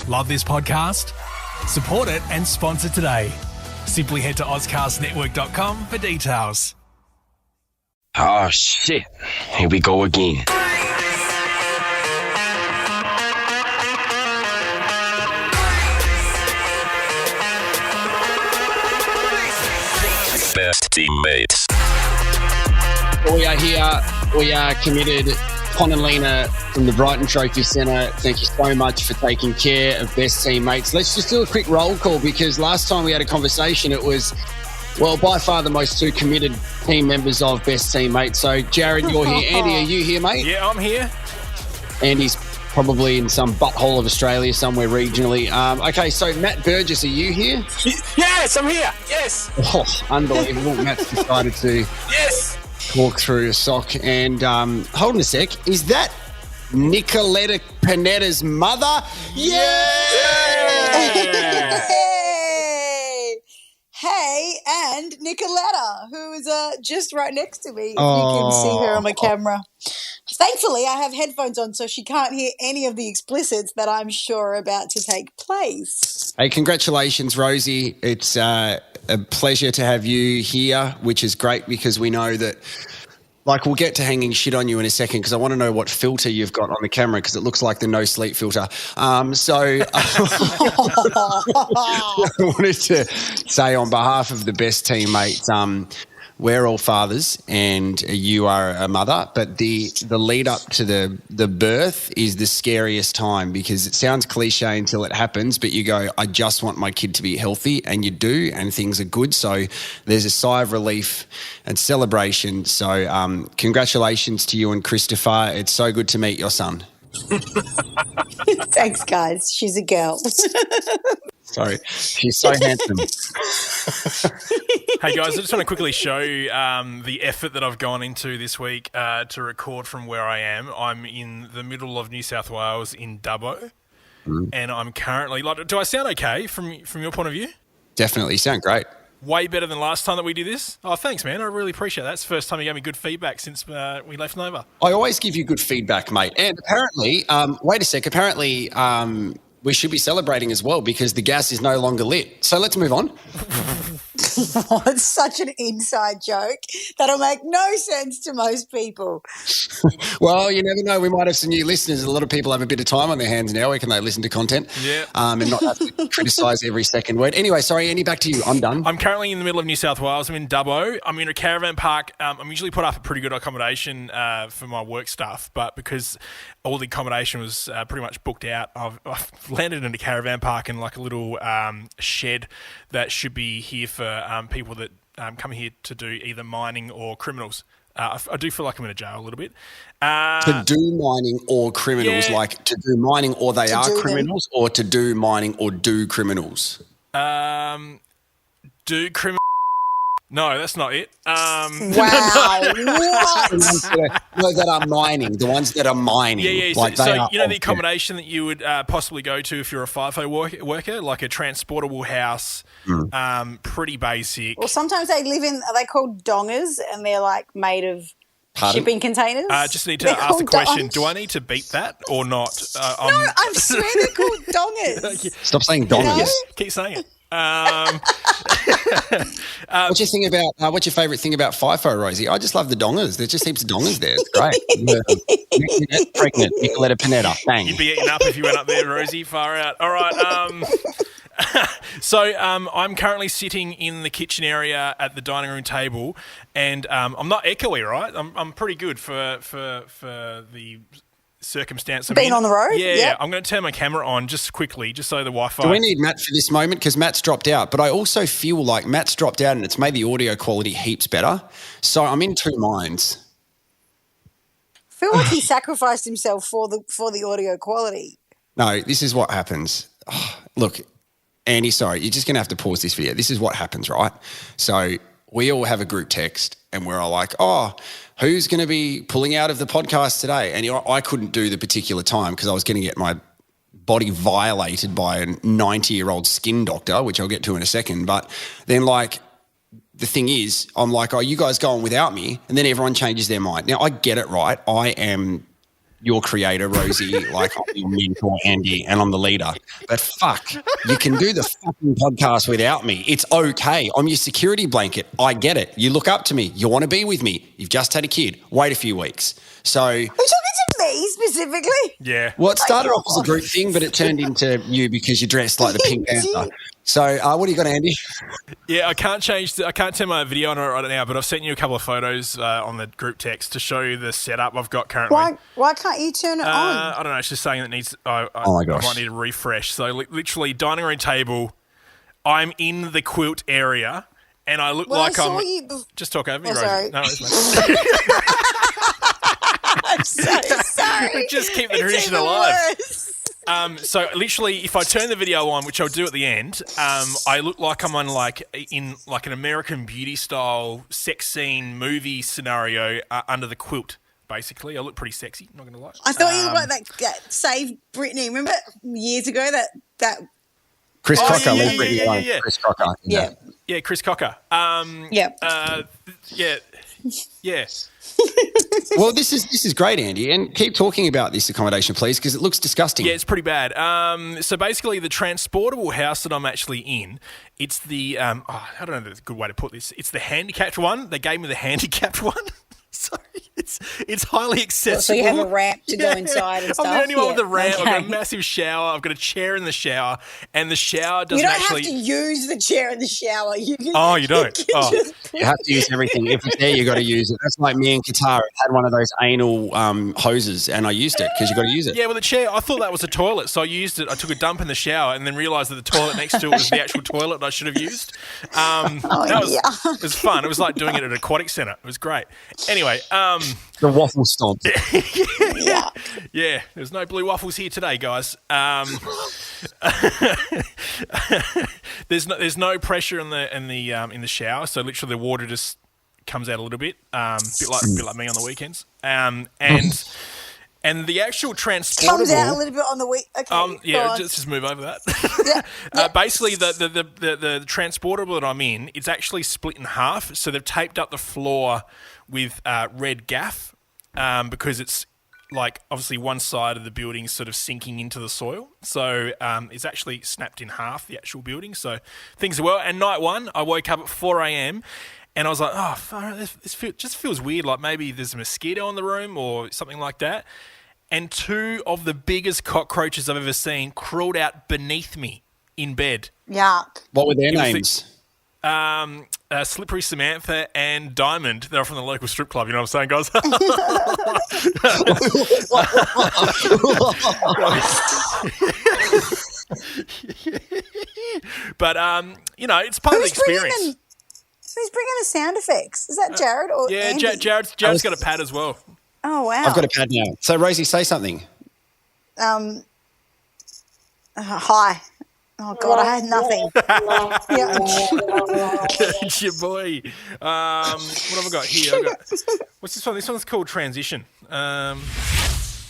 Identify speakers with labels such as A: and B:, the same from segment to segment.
A: Love this podcast? Support it and sponsor today. Simply head to ozcastnetwork.com for details.
B: Oh, shit. Here we go again.
C: Best teammates.
B: We are here. We are committed. Con and Lena from the Brighton Trophy Centre, thank you so much for taking care of best teammates. Let's just do a quick roll call because last time we had a conversation, it was, well, by far the most two committed team members of best teammates. So, Jarrod, you're here. Andy, are you here, mate?
A: Yeah, I'm here.
B: Andy's probably in some butthole of Australia somewhere regionally. Okay, so Matt Burgess, are you here?
A: Yes, I'm here. Yes.
B: Oh, unbelievable. Matt's decided to walk through a sock. And hold on a sec. Is that Nicoletta Panetta's mother? Yeah!
D: Hey, and Nicoletta, who is just right next to me, if you can see her on my camera. Thankfully, I have headphones on, so she can't hear any of the explicits that I'm sure are about to take place.
B: Hey, congratulations, Rosie. It's a pleasure to have you here, which is great because we know that, like, we'll get to hanging shit on you in a second because I want to know what filter you've got on the camera because it looks like the no sleep filter. I wanted to say on behalf of the best teammates, we're all fathers and you are a mother, but the lead up to the birth is the scariest time because it sounds cliche until it happens, but you go, I just want my kid to be healthy, and you do, and things are good. So there's a sigh of relief and celebration. So congratulations to you and Christopher. It's so good to meet your son.
D: Thanks, guys. She's a girl.
B: Sorry, she's so handsome.
A: Hey guys, I just want to quickly show the effort that I've gone into this week to record from where I am. I'm in the middle of New South Wales in Dubbo, and I'm currently, like, do I sound okay from your point of view?
B: Definitely, you sound great.
A: Way better than last time that we did this. Oh, thanks, man. I really appreciate that. It's the first time you gave me good feedback since we left Nova.
B: I always give you good feedback, mate. And apparently, wait a sec, apparently we should be celebrating as well because the gas is no longer lit. So let's move on.
D: Oh, it's such an inside joke that'll make no sense to most people.
B: Well, you never know. We might have some new listeners. A lot of people have a bit of time on their hands now. Where can they listen to content?
A: Yeah.
B: And not have to criticise every second word. Anyway, sorry, Andy, back to you. I'm done.
A: I'm currently in the middle of New South Wales. I'm in Dubbo. I'm in a caravan park. I'm usually put up a pretty good accommodation for my work stuff, but because all the accommodation was pretty much booked out, I've landed in a caravan park in like a little shed that should be here for people that come here to do either mining or criminals. I do feel like I'm in a jail a little bit.
B: To do mining or criminals,
A: Yeah.
B: like to do mining or they
D: To
B: are
D: do
B: criminals, or to do mining or do criminals?
A: Do criminal? No, that's not it.
D: Wow, what?
B: That are mining, the ones that are mining.
A: Yeah.
B: Like
A: So you know the accommodation that you would possibly go to if you're a FIFO worker, like a transportable house, pretty basic.
D: Well, sometimes they live in, are they called dongers, and they're like made of shipping containers?
A: Just need to ask the question, do I need to beat that or not?
D: No, I swear they're called dongers.
B: Stop saying dongers.
D: No?
A: Keep saying it.
B: What's your thing about? What's your favourite thing about FIFO, Rosie? I just love the dongers. There's just heaps of dongers there. It's great. Pregnant, Nicoletta Panetta. Bang.
A: You'd be eaten up if you went up there, Rosie. Far out. All right. So I'm currently sitting in the kitchen area at the dining room table, and I'm not echoey, right? I'm pretty good for the circumstance.
D: Being on the road?
A: Yeah.
D: Yep.
A: I'm going to turn my camera on just quickly, just so the Wi-Fi.
B: Do we need Matt for this moment? Because Matt's dropped out. But I also feel like Matt's dropped out and it's made the audio quality heaps better. So I'm in two minds.
D: I feel like he sacrificed himself for the audio quality.
B: No, this is what happens. Oh, look, Andy, sorry, you're just going to have to pause this video. This is what happens, right? So we all have a group text and we're all like, oh, who's going to be pulling out of the podcast today? And I couldn't do the particular time because I was going to get my body violated by a 90-year-old skin doctor, which I'll get to in a second. But then, like, the thing is, I'm like, oh, you guys go on without me, and then everyone changes their mind. Now, I get it, right? I am your creator, Rosie, like I'm your mentor, Andy, and I'm the leader. But fuck, you can do the fucking podcast without me. It's okay. I'm your security blanket. I get it. You look up to me. You want to be with me. You've just had a kid. Wait a few weeks. So,
D: Are you talking to me specifically?
A: Yeah.
B: well, it started off as a group thing, but it turned into you because you dressed like the Pink Panther. So, what do you got, Andy?
A: Yeah, I can't turn my video on right now, but I've sent you a couple of photos on the group text to show you the setup I've got currently.
D: Why can't you turn it on?
A: I don't know. It's just saying that needs.
B: Oh my gosh.
A: I might need a refresh. So literally, dining room table. I'm in the quilt area, and I look like I'm. Just talk over me, Rosie.
D: Sorry.
A: No, it's mate.
D: I'm so sorry.
A: Just keep the tradition alive. So literally, if I turn the video on, which I'll do at the end, I look like I'm on in an American Beauty style sex scene movie scenario under the quilt. Basically, I look pretty sexy. Not gonna lie.
D: I thought you looked like that Save Britney. Remember years ago that
B: Chris Crocker.
A: Yeah.
B: Chris Crocker.
A: Yeah, Chris Cocker. Yeah.
B: Well, this is great, Andy, and keep talking about this accommodation, please, because it looks disgusting.
A: Yeah, it's pretty bad. So basically, the transportable house that I'm actually in, it's the I don't know the good way to put this. It's the handicapped one. They gave me the handicapped one. So it's highly accessible.
D: So you have a ramp to go inside and stuff?
A: I'm the only one with a ramp.
D: Okay.
A: I've got a massive shower. I've got a chair in the shower, and the shower doesn't actually...
D: You don't have to use the chair in the shower. You can,
A: you don't?
B: You have to use everything. If it's there, you got to use it. That's like me in Qatar. I had one of those anal hoses, and I used it because you got to use it.
A: Yeah, well, the chair, I thought that was a toilet, so I used it. I took a dump in the shower and then realised that the toilet next to it was the actual toilet I should have used. It was fun. It was like doing it at an aquatic centre. It was great. Anyway...
B: The waffle stomp.
A: Yeah, there's no blue waffles here today, guys. There's no pressure in the shower, so literally the water just comes out a little bit, bit like me on the weekends. And the actual transportable
D: comes out a little bit on the week. Okay,
A: just move over that. Basically, the transportable that I'm in, it's actually split in half. So they've taped up the floor with red gaff because it's like obviously one side of the building is sort of sinking into the soil. So it's actually snapped in half, the actual building. So things are well. And night one, I woke up at 4 a.m. and I was like, this just feels weird. Like maybe there's a mosquito in the room or something like that. And two of the biggest cockroaches I've ever seen crawled out beneath me in bed.
D: Yuck.
B: What were their names?
A: Slippery Samantha and Diamond. They're from the local strip club. You know what I'm saying, guys? But, it's part of the experience.
D: Who's bringing the sound effects? Is that Jarrod or Andy?
A: Jarrod's got a pad as well.
D: Oh, wow.
B: I've got a pad now. So, Rosie, say something.
D: Hi. Oh, God, I had nothing.
A: It's your boy. What have I got here? What's this one? This one's called Transition. There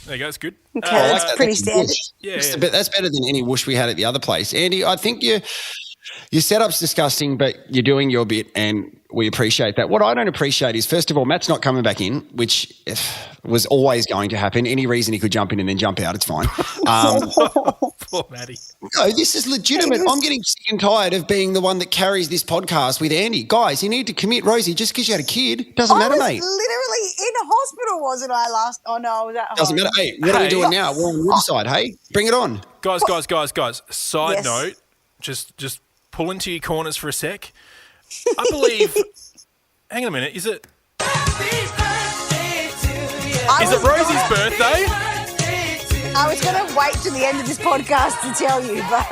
A: you go. It's good.
D: Okay, that's pretty standard.
B: That's better than any whoosh we had at the other place. Andy, I think your setup's disgusting, but you're doing your bit, and we appreciate that. What I don't appreciate is, first of all, Matt's not coming back in, which was always going to happen. Any reason he could jump in and then jump out, it's fine.
A: Poor Matty.
B: No, this is legitimate. I'm getting sick and tired of being the one that carries this podcast with Andy. Guys, you need to commit. Rosie, just because you had a kid doesn't matter, mate.
D: I was literally in a hospital, wasn't I, last? Oh, no, I was at home.
B: Doesn't matter. Hey, what are we doing now? We're on Woodside, hey? Bring it on.
A: Guys. Side note, just pull into your corners for a sec. I believe... hang on a minute. Is it... Is it Rosie's birthday?
D: I was going to wait to the end of this podcast to tell you, but...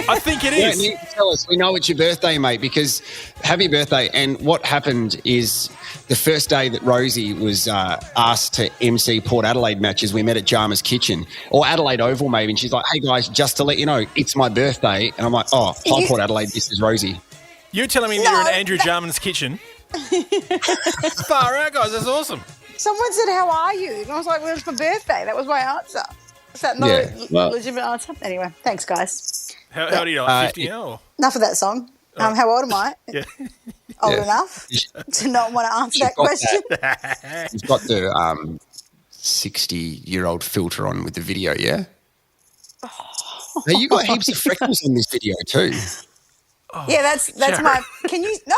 A: I think it
B: You
A: is.
B: don't need to tell us. We know it's your birthday, mate, because happy birthday. And what happened is the first day that Rosie was asked to MC Port Adelaide matches, we met at Jarma's Kitchen, or Adelaide Oval maybe, and she's like, hey, guys, just to let you know, it's my birthday. And I'm like, hi, Port Adelaide, this is Rosie.
A: You're telling me that you're in Andrew Jarman's kitchen? Far out, guys. That's awesome.
D: Someone said, how are you? And I was like, well, it's my birthday. That was my answer. Is that not a legitimate answer? Anyway, thanks, guys.
A: How do you like 50 now?
D: Enough of that song. How old am I?
A: Yeah.
D: Old enough to not want to answer that question.
B: You've got the 60-year-old filter on with the video, yeah? Now, you got heaps of freckles in this video too.
D: Yeah, that's
A: Jarrod.
D: my. Can you? No,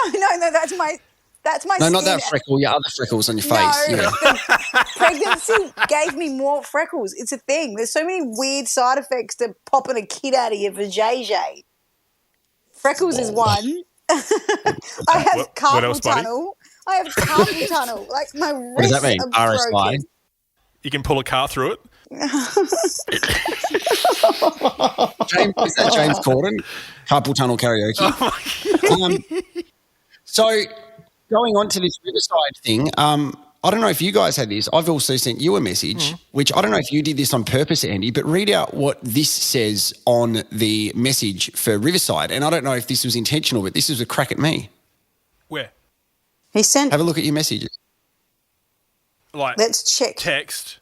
D: that's my. That's my.
B: No,
D: skin.
B: not that freckle, yeah, other freckles on your
D: No,
B: face. Yeah.
D: the pregnancy gave me more freckles. It's a thing. There's so many weird side effects to popping a kid out of you for JJ. Freckles is one. I have
A: what else,
D: carpal
A: buddy?
D: tunnel. I have carpal tunnel. Like my wrists
B: What does that mean?
D: are
B: RSI?
D: broken.
A: You can pull a car through it.
B: James, is that James Corden? Carpal tunnel karaoke. So going on to this Riverside thing, I don't know if you guys had this. I've also sent you a message, which I don't know if you did this on purpose, Andy, but read out what this says on the message for Riverside. And I don't know if this was intentional, but this was a crack at me.
A: Where?
D: He sent.
B: Have a look at your messages.
A: Like
D: Let's check.
A: text.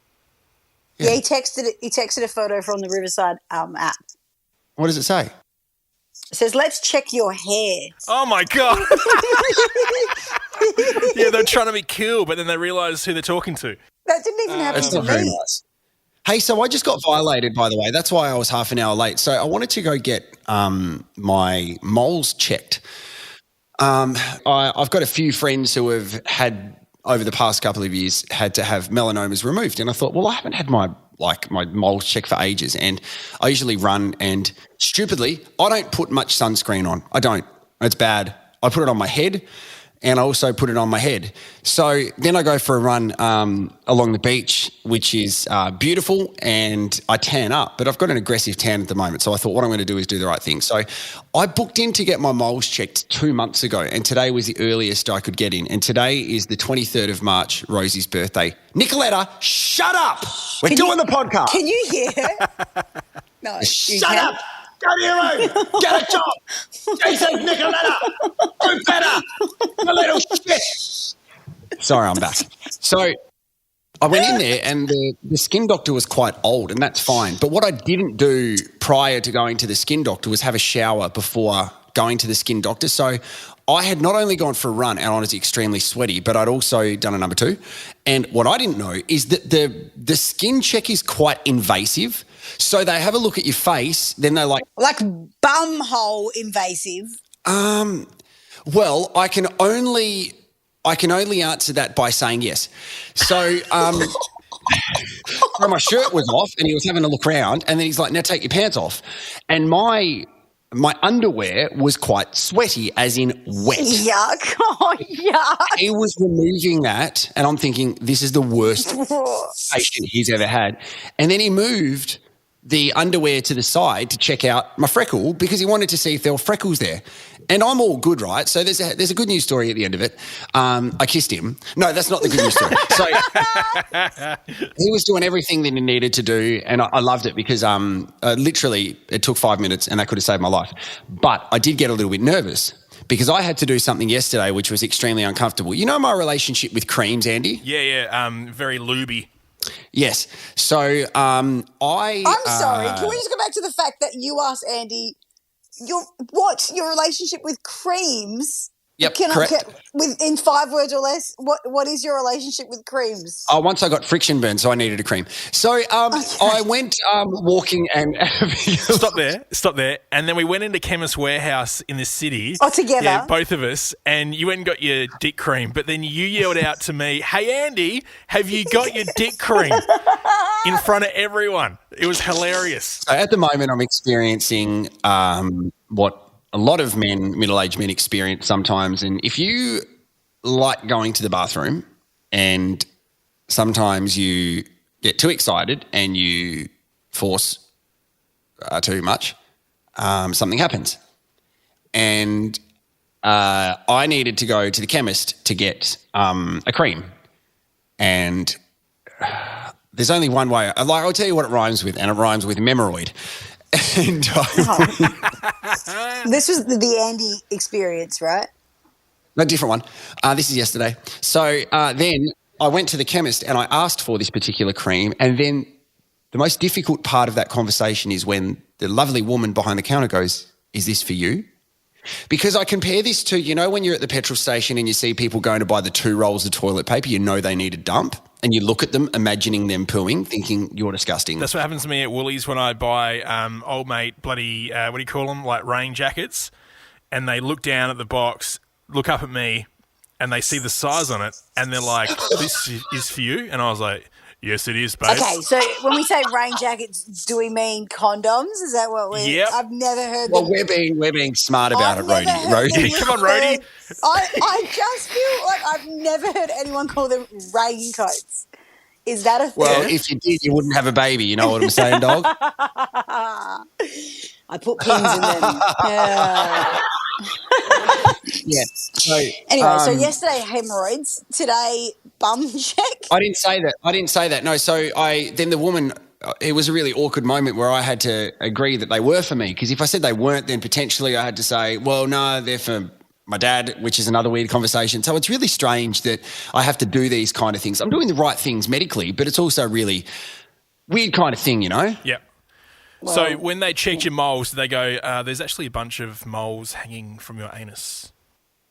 D: Yeah, he texted a photo from the Riverside app.
B: What does it say?
D: It says, "Let's check your hair."
A: Oh my God. Yeah, they're trying to be cool, but then they realise who they're talking to.
D: That didn't even happen
B: It's
D: to
B: not very
D: me.
B: nice. Hey, so I just got violated, by the way. That's why I was half an hour late. So I wanted to go get my moles checked. I've got a few friends who have had, over the past couple of years, had to have melanomas removed. And I thought, well, I haven't had my moles checked for ages. And I usually run, and stupidly, I don't put much sunscreen on. I don't. It's bad. I put it on my head, and I also put it on my head. So then I go for a run along the beach, which is beautiful, and I tan up. But I've got an aggressive tan at the moment, so I thought what I'm going to do is do the right thing. So I booked in to get my moles checked 2 months ago, and today was the earliest I could get in. And today is the 23rd of March, Rosie's birthday. Nicoletta, shut up! We're doing the podcast.
D: Can you hear? No, you
B: Shut
D: can.
B: up! Go to your room! Get a job! Jason Nicoletta! Do better! You little shit! Sorry, I'm back. So I went in there, and the skin doctor was quite old, and that's fine. But what I didn't do prior to going to the skin doctor was have a shower before going to the skin doctor. So I had not only gone for a run and I was extremely sweaty, but I'd also done a number 2. And what I didn't know is that the skin check is quite invasive. So they have a look at your face, then they're like
D: bumhole invasive.
B: Well, I can only answer that by saying yes. So so my shirt was off, and he was having a look around, and then he's like, "Now take your pants off." And my underwear was quite sweaty, as in wet.
D: Yuck. Oh, yuck.
B: He was removing that, and I'm thinking, this is the worst patient he's ever had. And then he moved the underwear to the side to check out my freckle because he wanted to see if there were freckles there. And I'm all good, right? So there's a good news story at the end of it. I kissed him. No, that's not the good news story. So he was doing everything that he needed to do, and I loved it because literally it took 5 minutes and that could have saved my life. But I did get a little bit nervous because I had to do something yesterday which was extremely uncomfortable. You know my relationship with creams, Andy?
A: Yeah. Very looby.
B: Yes. So
D: I'm sorry. Can we just go back to the fact that you asked Andy, what's your relationship with creams?
B: Yep,
D: Can
B: correct.
D: in 5 words or less, what is your relationship with creams?
B: Once I got friction burn, so I needed a cream. So I went walking and
A: Stop there. And then we went into Chemist Warehouse in the city.
D: Oh, together?
A: Yeah, both of us. And you went and got your dick cream. But then you yelled out to me, "Hey, Andy, have you got your dick cream?" in front of everyone. It was hilarious.
B: So at the moment, I'm experiencing what a lot of middle-aged men experience sometimes. And if you like going to the bathroom and sometimes you get too excited and you force too much, something happens. And I needed to go to the chemist to get a cream. And there's only one way. I'll tell you what it rhymes with, and it rhymes with memoroid. And
D: This was the Andy experience, right?
B: No, different one. This is yesterday. So then I went to the chemist and I asked for this particular cream, and then the most difficult part of that conversation is when the lovely woman behind the counter goes, "Is this for you?" Because I compare this to, when you're at the petrol station and you see people going to buy the 2 rolls of toilet paper, they need a dump. and you look at them, imagining them pooing, thinking you're disgusting.
A: That's what happens to me at Woolies when I buy old mate bloody, what do you call them, like rain jackets, and they look down at the box, look up at me, and they see the size on it, and they're like, this is for you? And I was like, yes, it is, babe.
D: Okay, so when we say rain jackets, do we mean condoms? Is that what we?
A: Yep.
D: I've never heard.
B: Well, we're being smart about it, Rosie.
A: Come on, Rhodey.
D: I just feel like I've never heard anyone call them raincoats. Is that a thing?
B: Well, if you did, you wouldn't have a baby. You know what I'm saying, dog?
D: I put pins in them. Yeah.
B: Yeah. So,
D: Anyway, so yesterday hemorrhoids, today bum check.
B: I didn't say that. No. So then the woman. It was a really awkward moment where I had to agree that they were for me, because if I said they weren't, then potentially I had to say, well, no, they're for my dad, which is another weird conversation. So it's really strange that I have to do these kind of things. I'm doing the right things medically, but it's also really weird kind of thing, you know?
A: Yep.
D: Well,
A: so when they checked your moles, they go, there's actually a bunch of moles hanging from your anus.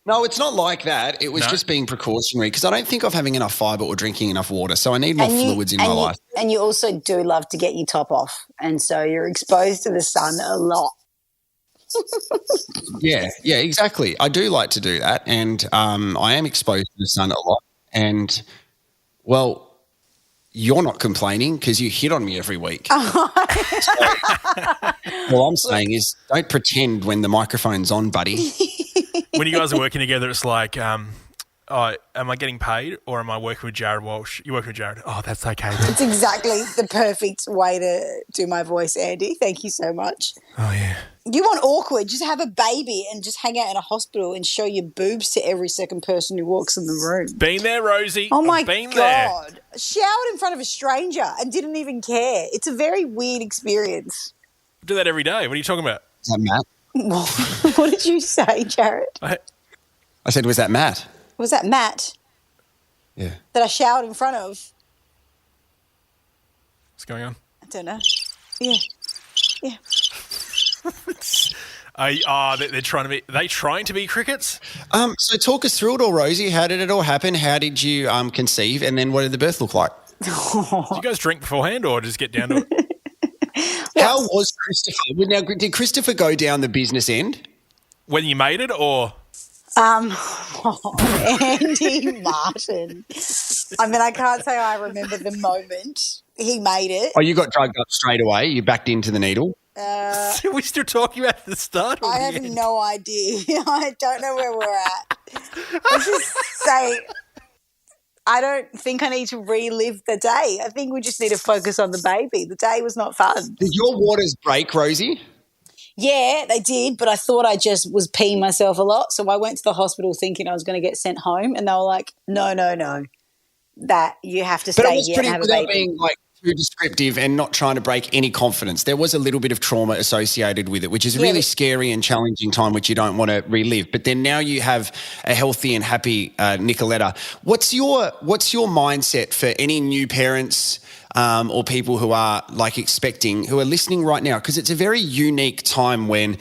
B: No, it's not like that. It was just being precautionary, because I don't think I'm having enough fibre or drinking enough water, so I need more fluids in my life.
D: And you also do love to get your top off, and so you're exposed to the sun a lot.
B: Yeah, exactly. I do like to do that, and I am exposed to the sun a lot. And, well, you're not complaining because you hit on me every week. All I'm saying is don't pretend when the microphone's on, buddy.
A: When you guys are working together, it's like, am I getting paid or am I working with Jarrod Walsh? You're working with Jarrod. Oh, that's okay then.
D: It's exactly the perfect way to do my voice, Andy. Thank you so much.
A: Oh, yeah.
D: You want awkward, just have a baby and just hang out in a hospital and show your boobs to every second person who walks in the room.
A: Been there, Rosie.
D: Oh, my
A: been
D: God.
A: There.
D: Showered in front of a stranger and didn't even care. It's a very weird experience.
A: I do that every day. What are you talking about?
B: Is that Matt?
D: What did you say, Jarrod?
B: I said, was that Matt?
D: Was that Matt?
B: Yeah.
D: That I showered in front of?
A: What's going on?
D: I don't know. Yeah.
A: They're trying to be. Are they trying to be crickets?
B: So talk us through it all, Rosie. How did it all happen? How did you conceive? And then what did the birth look like?
A: Did you guys drink beforehand or just get down to it?
B: How was Christopher? Now, did Christopher go down the business end?
A: When you made it or?
D: Andy Martin. I mean, I can't say I remember the moment he made it.
B: Oh, you got drugged up straight away. You backed into the needle.
A: We're still talking about the start.
D: I have no idea. I don't know where we're at. Let's just say I don't think I need to relive the day. I think we just need to focus on the baby. The day was not fun.
B: Did your waters break, Rosie?
D: Yeah, they did, but I thought I just was peeing myself a lot. So I went to the hospital thinking I was going to get sent home, and they were like, no, that you have to stay here and have a baby.
B: Without being like too descriptive and not trying to break any confidence, there was a little bit of trauma associated with it, which is a really scary and challenging time which you don't want to relive. But then now you have a healthy and happy Nicoletta. What's your mindset for any new parents or people who are like expecting, who are listening right now? Because it's a very unique time when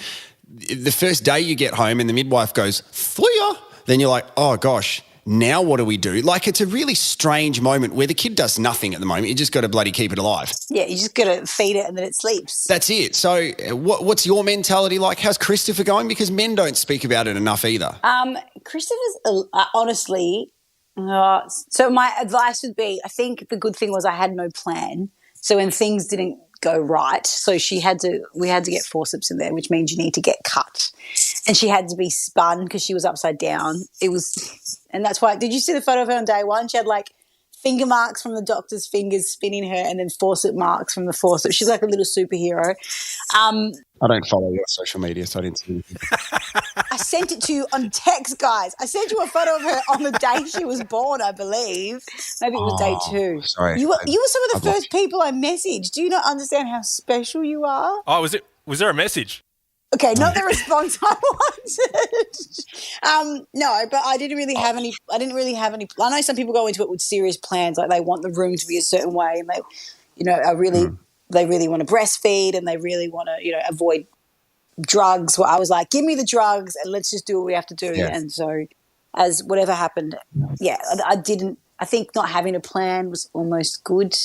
B: the first day you get home and the midwife goes, "Thuya," then you're like, oh gosh, now what do we do? Like, it's a really strange moment where the kid does nothing at the moment. You just got to bloody keep it alive.
D: Yeah, you just got to feed it and then it sleeps.
B: That's it. So what's your mentality like? How's Christopher going? Because men don't speak about it enough either.
D: Christopher's honestly, so my advice would be, I think the good thing was I had no plan. So when things didn't go right, so we had to get forceps in there, which means you need to get cut. And she had to be spun because she was upside down. And that's why, did you see the photo of her on day one? She had like finger marks from the doctor's fingers spinning her and then forcep marks from the forceps. She's like a little superhero.
B: I don't follow your social media, so I didn't see anything.
D: I sent it to you on text, guys. I sent you a photo of her on the day she was born, I believe. Maybe it was day 2.
B: Sorry.
D: You were some of the first people I messaged. Do you not understand how special you are?
A: Oh, was there a message?
D: Okay, not the response I wanted. No, but I didn't really have any. I know some people go into it with serious plans, like they want the room to be a certain way, and they, they really want to breastfeed, and they really want to, avoid drugs. Well, I was like, give me the drugs, and let's just do what we have to do. Yeah. And so, as whatever happened, I didn't I think not having a plan was almost good.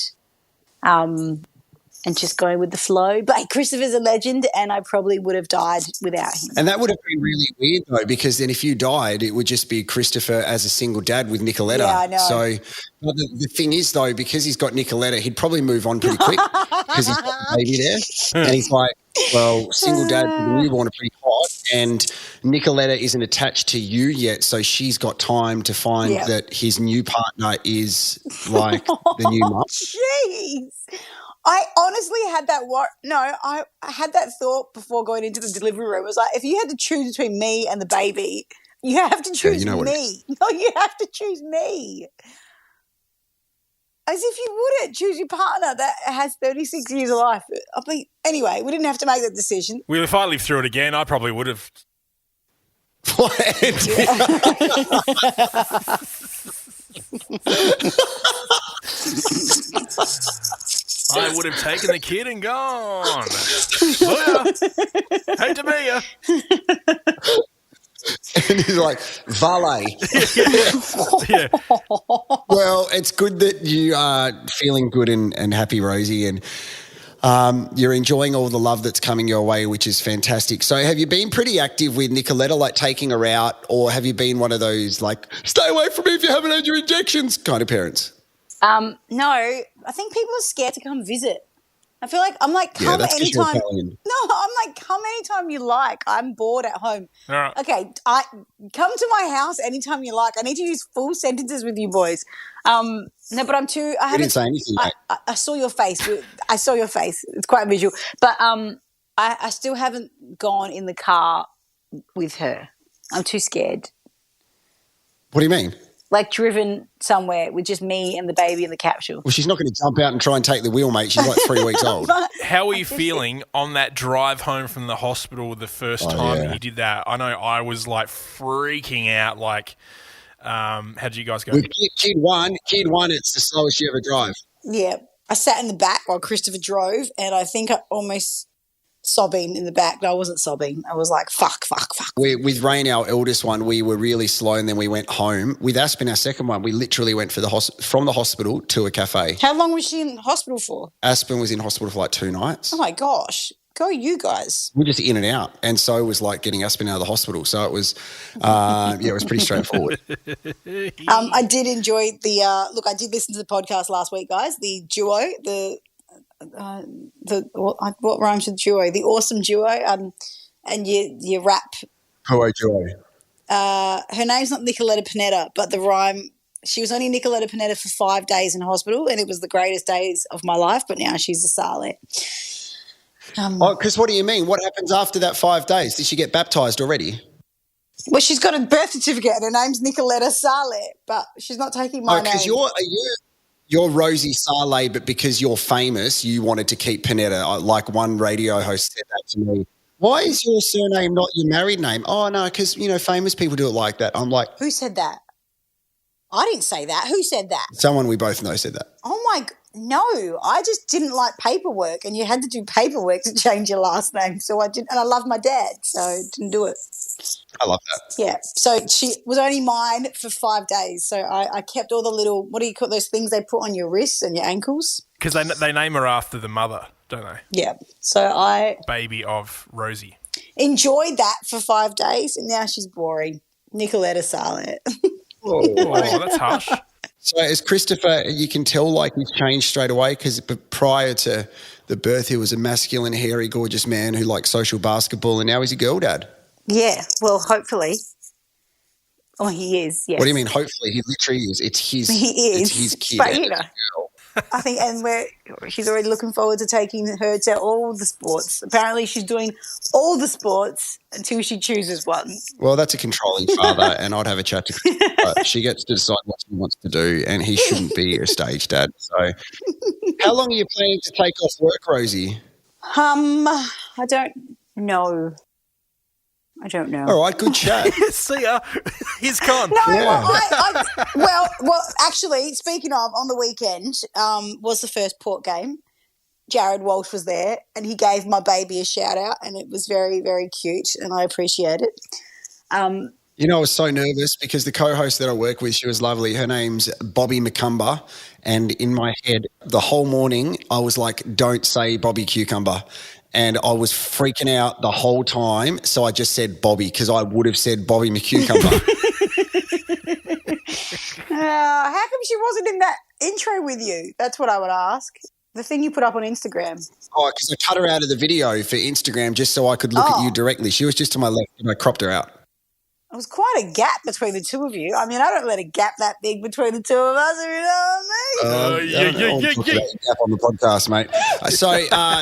D: And just going with the flow. But Christopher's a legend, and I probably would have died without him.
B: And that would have been really weird, though, because then if you died, it would just be Christopher as a single dad with Nicoletta.
D: Yeah, I know.
B: So but the thing is, though, because he's got Nicoletta, he'd probably move on pretty quick because he's got the baby there. And he's like, well, single dad with a newborn are pretty hot, and Nicoletta isn't attached to you yet, so she's got time to find that his new partner is like the new mum.
D: Jeez. I honestly had that I had that thought before going into the delivery room. It was like, if you had to choose between me and the baby, you have to choose me. No, you have to choose me. As if you wouldn't choose your partner that has 36 years of life. I mean, anyway, we didn't have to make that decision.
A: Well, if I lived through it again, I probably would have. I would have taken the kid and gone. Hate to be you.
B: And he's like, valet.
A: Yeah.
B: Well, it's good that you are feeling good and happy, Rosie, and you're enjoying all the love that's coming your way, which is fantastic. So have you been pretty active with Nicoletta, like taking her out, or have you been one of those, like, stay away from me if you haven't had your injections kind of parents?
D: No, I think people are scared to come visit. I feel like I'm like, come anytime. No, I'm like, come anytime you like. I'm bored at home.
A: All right.
D: Okay, come to my house anytime you like. I need to use full sentences with you boys. No, but I'm too. I
B: didn't say anything, mate.
D: I saw your face. I saw your face. It's quite visual. But I still haven't gone in the car with her. I'm too scared.
B: What do you mean?
D: Like driven somewhere with just me and the baby in the capsule.
B: Well, she's not going to jump out and try and take the wheel, mate. She's like 3 weeks old.
A: How were you feeling on that drive home from the hospital the first time you did that? I know I was like freaking out. Like, how did you guys go?
B: With kid one, it's the slowest you ever drive.
D: Yeah. I sat in the back while Christopher drove, and I think I almost sobbing in the back. No, I wasn't sobbing. I was like, fuck.
B: With Rain, our eldest one, we were really slow, and then we went home. With Aspen, our second one, we literally went from the hospital to a cafe.
D: How long was she in hospital for?
B: Aspen was in hospital for like 2 nights.
D: Oh, my gosh. Go you guys.
B: We're just in and out, and so it was like getting Aspen out of the hospital. So it was, it was pretty straightforward.
D: I did enjoy the look. I did listen to the podcast last week, guys. The duo, what rhymes with duo? The awesome duo. And your rap.
B: Poe duo.
D: Her name's not Nicoletta Panetta, but the rhyme. She was only Nicoletta Panetta for 5 days in hospital, and it was the greatest days of my life. But now she's a starlet.
B: Chris, what do you mean? What happens after that 5 days? Did she get baptised already?
D: Well, she's got a birth certificate and her name's Nicoletta Saleh, but she's not taking my name.
B: Because you're Rosie Saleh, but because you're famous, you wanted to keep Panetta. Like one radio host said that to me. Why is your surname not your married name? Oh, no, because, famous people do it like that. I'm like.
D: Who said that? I didn't say that. Who said that?
B: Someone we both know said that.
D: Oh, my God. No, I just didn't like paperwork, and you had to do paperwork to change your last name. So I didn't, and I love my dad, so I didn't do it.
B: I love that.
D: Yeah, so she was only mine for 5 days. So I kept all the little, what do you call those things they put on your wrists and your ankles?
A: Because they name her after the mother, don't they?
D: Yeah, so I...
A: Baby of Rosie.
D: Enjoyed that for 5 days, and now she's boring. Nicoletta Saleh.
A: Oh, that's harsh.
B: So as Christopher, you can tell like he's changed straight away because prior to the birth, he was a masculine, hairy, gorgeous man who liked social basketball, and now he's a girl dad.
D: Yeah, well, hopefully. Oh, he is, yes.
B: What do you mean, hopefully? He literally is. It's his kid.
D: But, I think, and she's already looking forward to taking her to all the sports. Apparently she's doing all the sports until she chooses one.
B: Well, that's a controlling father, and I'd have a chat to Christopher. She gets to decide what she wants to do, and he shouldn't be a stage dad. So how long are you planning to take off work, Rosie?
D: I don't know.
B: All right, good chat.
A: See ya. He's gone.
D: No, yeah. well, actually, speaking of, on the weekend was the first Port game. Jarrod Walsh was there, and he gave my baby a shout out, and it was very, very cute, and I appreciate it.
B: You know, I was so nervous because the co-host that I work with, she was lovely. Her name's Bobby McCumber. And in my head, the whole morning, I was like, don't say Bobby Cucumber. And I was freaking out the whole time. So I just said Bobby because I would have said Bobby McCucumber.
D: How come she wasn't in that intro with you? That's what I would ask. The thing you put up on Instagram.
B: Oh, because I cut her out of the video for Instagram just so I could look at you directly. She was just to my left and I cropped her out.
D: It was quite a gap between the two of you. I mean, I don't let a gap that big between the two of us, if you know what I mean.
B: Gap on the podcast, mate.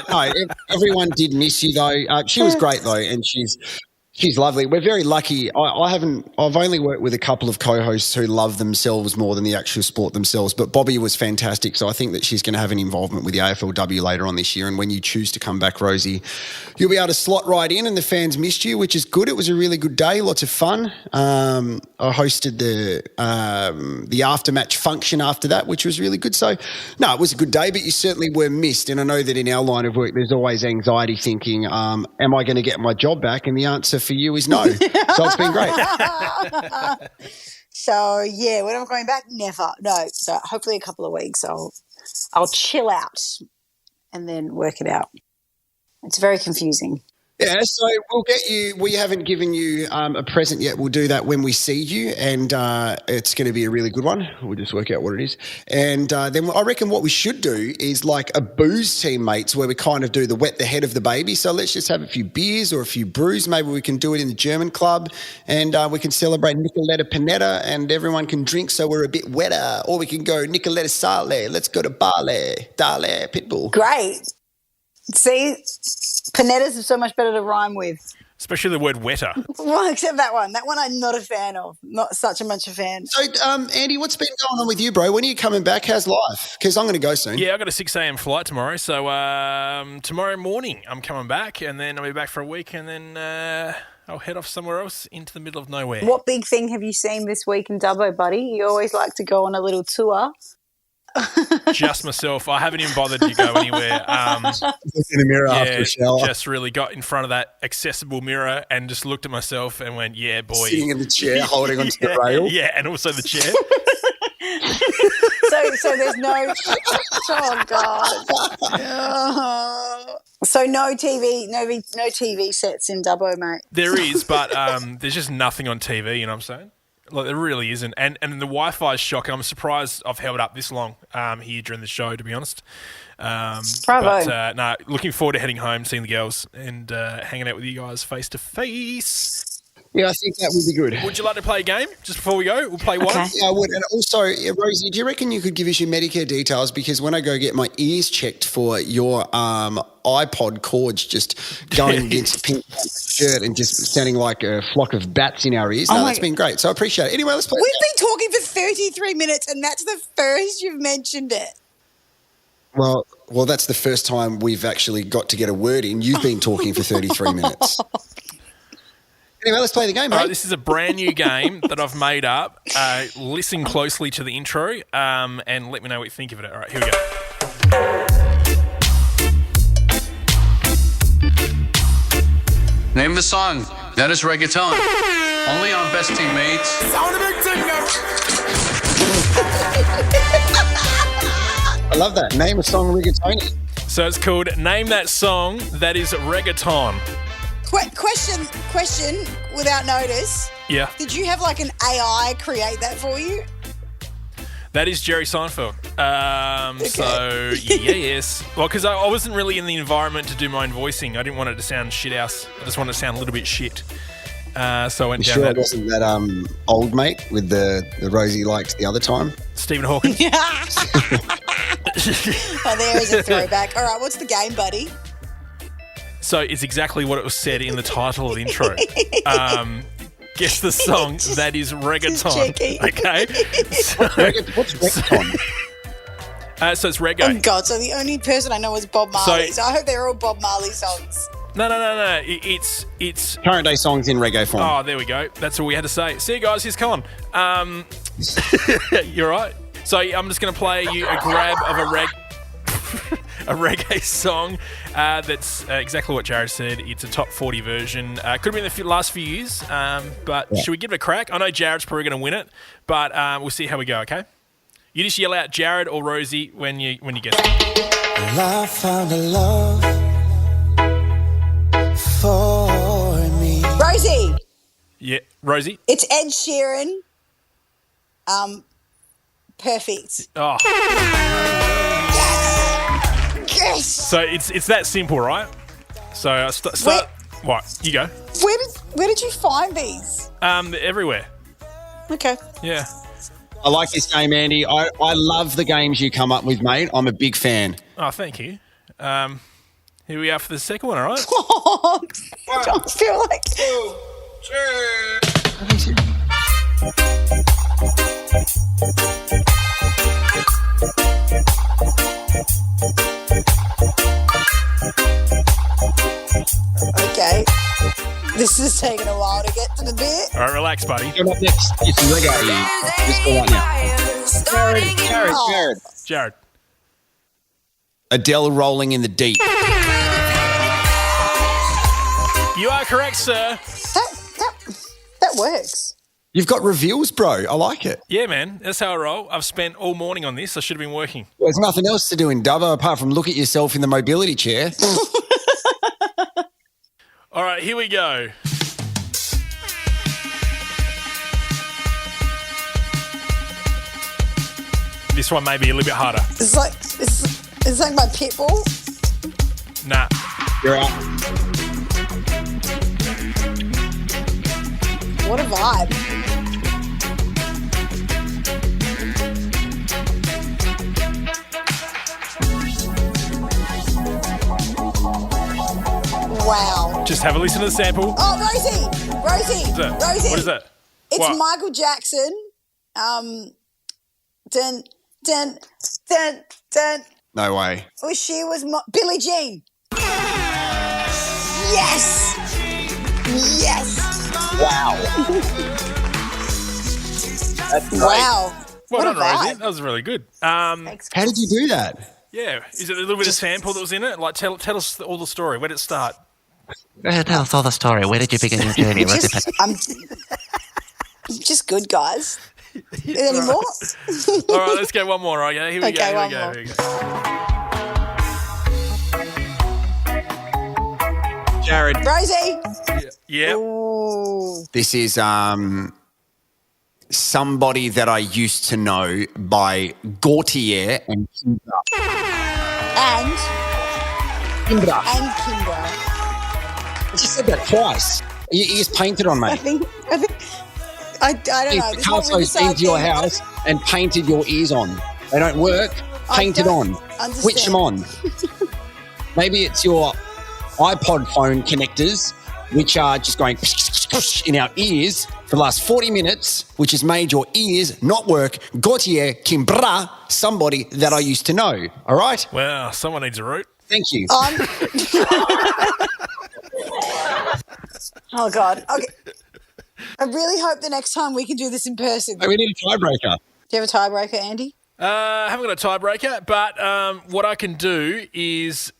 B: No, everyone did miss you though. She was great though, and she's lovely. We're very lucky. I've only worked with a couple of co-hosts who love themselves more than the actual sport themselves, but Bobby was fantastic. So I think that she's going to have an involvement with the AFLW later on this year. And when you choose to come back, Rosie, you'll be able to slot right in, and the fans missed you, which is good. It was a really good day, lots of fun. I hosted the aftermatch function after that, which was really good. So no, it was a good day, but you certainly were missed. And I know that in our line of work, there's always anxiety thinking, am I going to get my job back? And the answer for you is no. So it's been great.
D: So yeah, when I'm going back, never. No. So hopefully a couple of weeks I'll chill out and then work it out. It's very confusing.
B: Yeah, so we'll get you. We haven't given you a present yet. We'll do that when we see you, and it's going to be a really good one. We'll just work out what it is. And then I reckon what we should do is like a booze team, mates, where we kind of do the wet the head of the baby. So let's just have a few beers or a few brews. Maybe we can do it in the German club, and we can celebrate Nicoletta Panetta, and everyone can drink so we're a bit wetter. Or we can go Nicoletta Sale. Let's go to Bale, Dale, Pitbull.
D: Great. See, Panettas are so much better to rhyme with.
A: Especially the word wetter.
D: Well, except that one. That one I'm not a fan of. Not such a much a fan.
B: So, Andy, what's been going on with you, bro? When are you coming back? How's life? Because I'm going to go soon.
A: Yeah, I got a 6 a.m. flight tomorrow. So tomorrow morning I'm coming back, and then I'll be back for a week, and then I'll head off somewhere else into the middle of nowhere.
D: What big thing have you seen this week in Dubbo, buddy? You always like to go on a little tour.
A: Just myself. I haven't even bothered to go anywhere.
B: In the mirror after a shower.
A: Just really got in front of that accessible mirror and just looked at myself and went, yeah, boy.
B: Sitting in the chair, holding onto the rail.
A: Yeah, and also the chair.
D: So there's no... Oh, God. So no TV sets in Dubbo, mate?
A: There is, but there's just nothing on TV, you know what I'm saying? Like, there really isn't. And the Wi-Fi is shocking. I'm surprised I've held up this long here during the show, to be honest.
D: Bravo.
A: But, no, looking forward to heading home, seeing the girls, and hanging out with you guys face to face.
B: Yeah, I think that would be good.
A: Would you like to play a game just before we go? We'll play one.
D: Okay.
B: Yeah, I would. And also, Rosie, do you reckon you could give us your Medicare details? Because when I go get my ears checked for your iPod cords just going against pink shirt and just sounding like a flock of bats in our ears. No, that's been great. So I appreciate it. Anyway, let's play.
D: We've been talking for 33 minutes and that's the first you've mentioned it.
B: Well, that's the first time we've actually got to get a word in. You've been talking for 33 minutes. Anyway, let's play the game, mate.
A: All right, this is a brand new game that I've made up. Listen closely to the intro and let me know what you think of it. All right, here we go.
C: Name the song. That is reggaeton. Only on Best Teammates.
A: Sound a big tingo.
B: I love that. Name a song reggaeton.
A: So it's called Name That Song That Is Reggaeton.
D: Question without notice.
A: Yeah.
D: Did you have like an AI create that for you?
A: That is Jerry Seinfeld.
D: Okay.
A: So, yes. Well, because I wasn't really in the environment to do my own voicing. I didn't want it to sound shit house. I just wanted to sound a little bit shit. So I went down
B: sure
A: that.
B: It wasn't that old mate with the Rosie liked the other time?
A: Stephen Hawking.
D: Oh, there is a throwback. All right, what's the game, buddy?
A: So it's exactly what it was said in the title of the intro. Guess the song that is reggaeton. Okay. So,
B: What's reggaeton?
A: So it's reggae.
D: Oh, God. So the only person I know is Bob Marley. So I hope they're all Bob Marley songs.
A: No. It's
B: Current day songs in reggae form.
A: Oh, there we go. That's all we had to say. See you guys. Here's Colin. You're right. So I'm just going to play you a grab of a a reggae song that's exactly what Jarrod said. It's a top 40 version. Could have been the last few years, but should we give it a crack? I know Jarrod's probably going to win it, but we'll see how we go, okay? You just yell out Jarrod or Rosie when you get it.
E: I found a love for me.
D: Rosie.
A: Yeah, Rosie.
D: It's Ed Sheeran. Perfect.
A: Oh,
D: Yes.
A: so it's that simple, right? So start. What? You go.
D: Where did you find these?
A: Everywhere.
D: Okay.
A: Yeah.
B: I like this game, Andy. I love the games you come up with, mate. I'm a big fan.
A: Oh, thank you. Here we are for the second one, all right?
D: Oh, I don't feel like. Okay. This is taking a while to get to the bit.
A: All right, relax, buddy.
B: Coming up next, it's reggae. Just go right now. Jarrod.
A: Jarrod.
B: Adele rolling in the deep.
A: You are correct, sir.
D: That works.
B: You've got reveals, bro. I like it.
A: Yeah, man. That's how I roll. I've spent all morning on this. I should have been working.
B: There's nothing else to do in Dubbo apart from look at yourself in the mobility chair.
A: All right, here we go. This one may be a little bit harder.
D: It's like my pit bull.
A: Nah.
B: You're out.
D: What a vibe. Wow.
A: Just have a listen to the sample.
D: Oh, Rosie. Rosie.
A: What is that?
D: It's
A: What?
D: Michael Jackson. Dun, dun, dun, dun.
B: No way.
D: Oh, she was Billie Jean. Yes. Yes.
B: Wow. That's great.
D: Wow.
A: Well
D: What a
A: done, Rosie.
D: vibe.
A: That was really good.
D: Thanks.
B: How did you do that?
A: Yeah. Is it a little bit of sample that was in it? Like, tell us all the story. Where did it start?
F: Tell us all the story. Where did you begin your journey?
D: I'm just good, guys. Any more?
A: All right, let's go one more. Okay, here we
D: Okay,
A: go.
D: one
A: Here
D: more.
A: we go.
B: Jarrod.
D: Rosie.
A: Yeah.
D: Ooh.
B: This is Somebody That I Used to Know by Gautier and Kimbra.
D: And
B: Kimbra.
D: Kimbra.
B: I just said that twice. Your ears painted on,
D: I
B: mate.
D: think I don't know.
B: If
D: This might really
B: Picasso's been to your
D: sound
B: house and painted your ears on. They don't work. Paint it on.
D: understand.
B: Switch them on. Maybe it's your iPod phone connectors, which are just going in our ears for the last 40 minutes, which has made your ears not work. Gautier, Kimbra, Somebody That I Used to Know. All right?
A: Wow, someone needs a root.
B: Thank you.
D: Oh, God. Okay. I really hope the next time we can do this in person.
B: Hey, we need a tiebreaker.
D: Do you have a tiebreaker, Andy?
A: I haven't got a tiebreaker, but what I can do is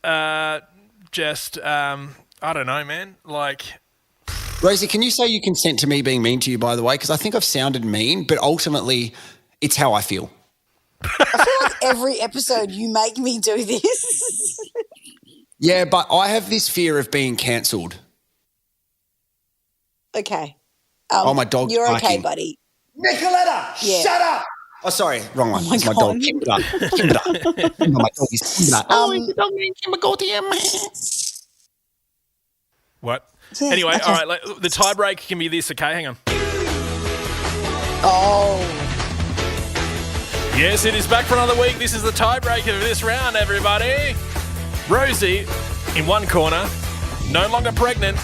A: just, I don't know, man. Like,
B: Rosie, can you say you consent to me being mean to you, by the way? Because I think I've sounded mean, but ultimately it's how I feel.
D: I feel like every episode you make me do this.
B: Yeah, but I have this fear of being cancelled.
D: Okay.
B: Oh, my dog's
D: You're okay,
B: barking.
D: buddy.
E: Nicoletta,
D: Yeah.
E: shut up!
B: Oh, sorry, wrong one.
D: my
B: It's my
D: God.
B: dog, Kimbra. Kimbra. My dog is Kimbra.
D: Um,
B: dog named Kimbra Gautier.
A: what?
D: Yeah,
A: Anyway,
D: okay.
A: all right, like, the tiebreak can be this, okay? Hang on.
D: Oh.
A: Yes, it is back for another week. This is the tiebreaker of this round, everybody. Rosie in one corner, no longer pregnant.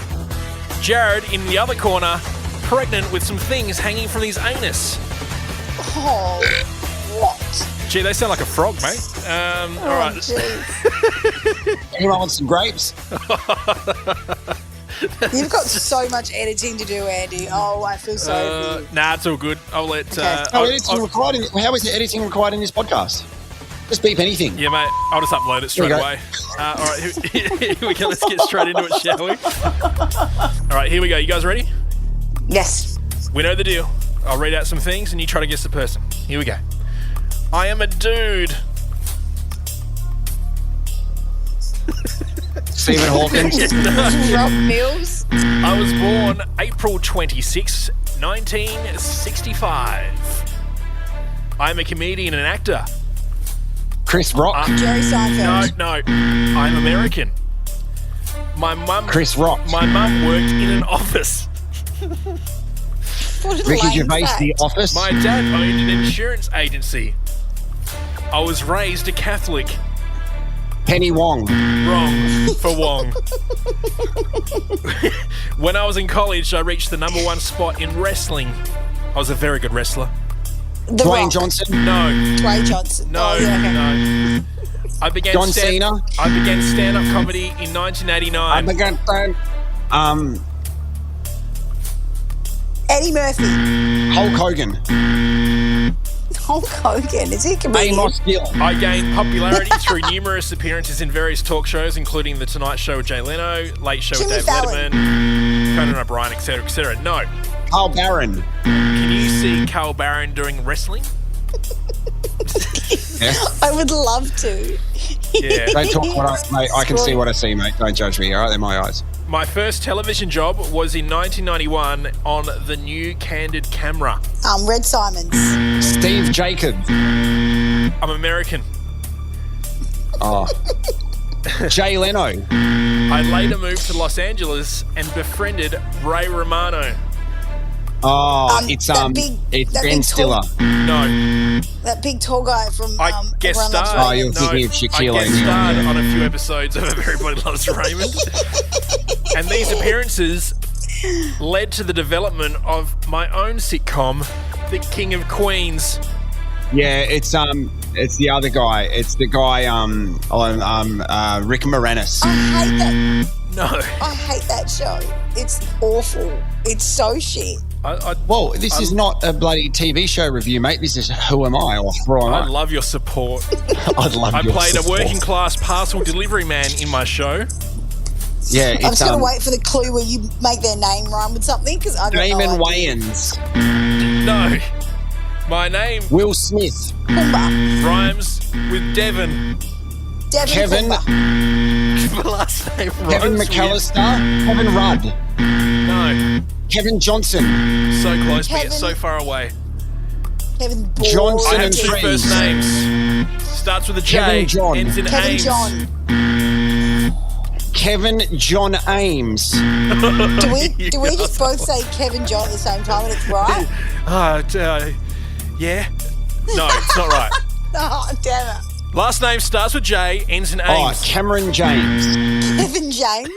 A: Jarrod in the other corner, pregnant with some things hanging from his anus.
D: Oh. What?
A: Gee, they sound like a frog, mate. All right.
D: Jeez.
B: Anyone want some grapes?
D: You've got so much editing to do, Andy. Oh, I feel sorry for you.
A: Nah, it's all good. I'll let...
D: Okay.
B: How is the editing required in this podcast? Just beep anything.
A: Yeah, mate. I'll just upload it straight
B: There you
A: away. All right, here we go. Let's get straight into it, shall we? All right, here we go. You guys ready?
D: Yes.
A: We know the deal. I'll read out some things and you try to guess the person. Here we go. I am a dude.
B: Stephen Hawkins.
D: Rob Mills.
A: I was born April 26, 1965. I am a comedian and actor.
B: Chris Rock.
D: Jerry Seinfeld.
A: No. I'm American. My mum.
B: Chris Rock.
A: My mum worked in an office.
D: What a
B: Ricky
D: lame
B: Gervais,
D: fact.
B: The Office.
A: My dad owned an insurance agency. I was raised a Catholic.
B: Penny Wong.
A: Wrong for Wong. When I was in college, I reached the #1 spot in wrestling. I was a very good wrestler.
D: The
B: Dwayne
D: Rock.
B: Johnson.
A: No.
D: Dwayne Johnson.
A: No,
D: Oh, yeah, okay.
A: no. I began
B: John Cena.
A: I began stand-up comedy in 1989.
B: I'm again.
D: Eddie Murphy.
B: Hulk Hogan.
D: Hulk Hogan. Is he a comedian?
B: Amos Gill.
A: I gained popularity through numerous appearances in various talk shows, including The Tonight Show with Jay Leno, Late Show with
D: Jimmy
A: Dave
D: Fallon.
A: Letterman, Conan O'Brien, etc., etc. No.
B: Carl Barron.
A: Can you see Carl Barron doing wrestling?
B: Yes.
D: I would love to.
A: Yeah.
B: Don't talk mate. I can see what I see, mate. Don't judge me, all right? They're my eyes.
A: My first television job was in 1991 on the new Candid camera.
D: Red Simons.
B: Steve Jacobs.
A: I'm American.
B: Oh. Jay Leno.
A: I later moved to Los Angeles and befriended Ray Romano.
B: Oh,
D: that
B: it's
D: that
B: Ben
D: big
B: Stiller.
A: No.
D: That big tall guy from
A: I guest
D: Everyone Loves
A: starred.
B: Oh, you're
D: Raymond.
B: thinking of Shaquille
A: I guest
B: O'Neal.
A: starred on a few episodes of Everybody Loves Raymond. And these appearances led to the development of my own sitcom, The King of Queens.
B: Yeah, it's the other guy. It's the guy Rick Moranis.
D: I hate that.
A: No.
D: I hate that show. It's awful. It's so shit.
B: Well, this is not a bloody TV show review, mate. This is Who Am I or Who Am
A: I
B: I?
A: love your support.
B: I'd love
A: I
B: your
A: played a
B: support.
A: working class parcel delivery man in my show.
B: Yeah,
D: I'm
B: it's
D: just going to wait for the clue where you make their name rhyme with something because I don't
B: Damon
D: know.
B: Wayans,
A: No. My name
B: Will Smith,
D: Pumbaa.
A: rhymes with Devon.
D: Devin
B: Kevin-
D: Pumbaa.
A: My last name rhymes
B: Kevin
A: with-
B: McAllister, Kevin Rudd,
A: No.
B: Kevin Johnson,
A: So close, but yet
D: Kevin-
A: so far away.
D: Kevin
B: Johnson
A: I
B: and
A: have two
B: Friends.
A: first names. Starts with a J.
B: Kevin John.
A: Ends in
D: Kevin
A: Ames.
D: John.
B: Kevin John Ames.
D: Do we just both say Kevin John at the same time and it's right?
A: Yeah. No, it's not right.
D: Oh, damn it.
A: Last name starts with J, ends in
B: Oh,
A: Ames.
B: Cameron James.
D: Kevin James.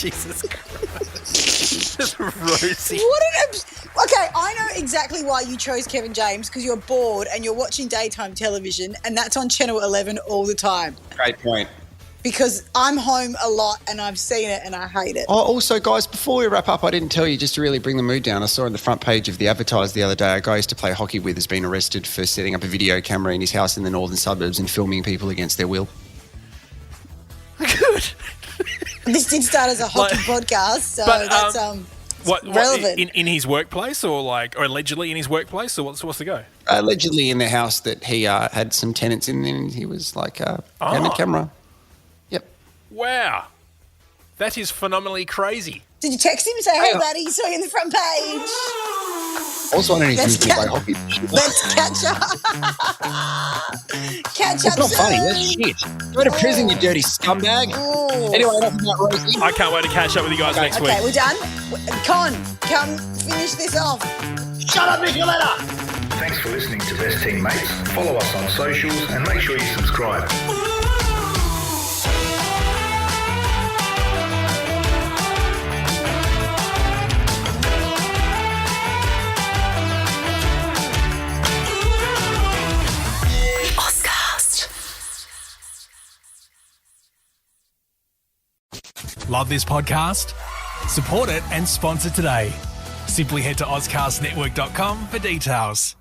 A: Jesus Christ. Rosie.
D: What an okay, I know exactly why you chose Kevin James because you're bored and you're watching daytime television and that's on Channel 11 all the time.
B: Great point.
D: Because I'm home a lot and I've seen it and I hate it.
B: Oh, also, guys, before we wrap up, I didn't tell you, just to really bring the mood down, I saw on the front page of the Advertiser the other day, a guy I used to play hockey with has been arrested for setting up a video camera in his house in the northern suburbs and filming people against their will.
A: Good.
D: This did start as a hockey
A: Like-
D: podcast, so
A: but,
D: that's
A: What
D: relevant.
A: in his workplace or allegedly in his workplace or what's the go?
B: Allegedly in the house that he had some tenants in and he was like, had a camera. Yep.
A: Wow. That is phenomenally crazy.
D: Did you text him and say, hey, buddy, saw you on the front page?
B: Also, I don't know if
D: Let's
B: you play hockey.
D: Let's catch up. Catch
B: It's
D: up
B: not funny.
D: soon.
B: That's shit. Go to prison, you dirty scumbag.
D: Ooh.
B: Anyway, enough about Rosie.
A: I can't wait to catch up with you guys next week.
D: Okay, we're done. Con, come finish this off.
E: Shut up, Nicoletta!
G: Thanks for listening to Best Teammates. Follow us on socials and make sure you subscribe.
H: Love this podcast? Support it and sponsor today. Simply head to ozcastnetwork.com for details.